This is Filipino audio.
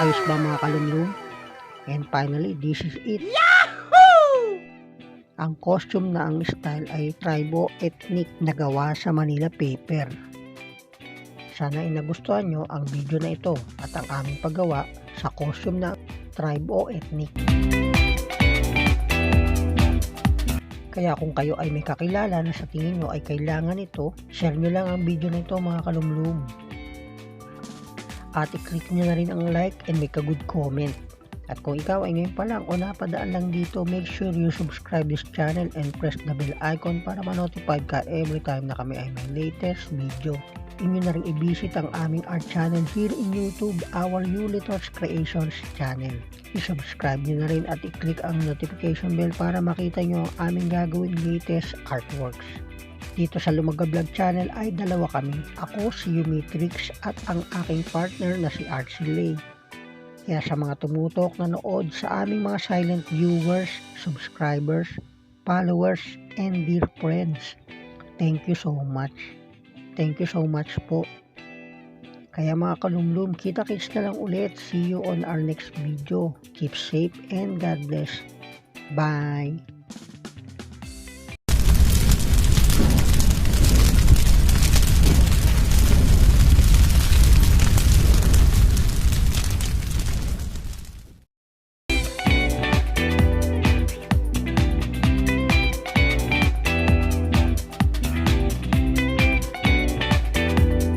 Ayos ba mga kalumlum? And finally, this is it. Yahoo! Ang costume na ang style ay tribo ethnic na gawa sa Manila Paper. Sana ay nagustuhan nyo ang video na ito at ang aming paggawa sa costume na tribo ethnic. Kaya kung kayo ay may kakilala na sa tingin nyo ay kailangan ito, share nyo lang ang video na ito mga kalumlum. At i-click nyo na rin ang like and make a good comment. At kung ikaw ay ngayon pa lang o napadaan lang dito, make sure you subscribe this channel and press the bell icon para ma-notify ka every time na kami ay may latest video. Inyo na rin i-visit ang aming art channel here in YouTube, our Ulitos Creations channel. I-subscribe nyo na rin at i-click ang notification bell para makita nyo ang aming gagawin latest artworks. Dito sa LumagaVlog channel ay dalawa kami. Ako si Yumitrix at ang aking partner na si Archie. Kaya sa mga tumutok na nood sa aming mga silent viewers, subscribers, followers, and dear friends, thank you so much. Thank you so much po. Kaya mga kalumlum, kita-kits na lang ulit. See you on our next video. Keep safe and God bless. Bye!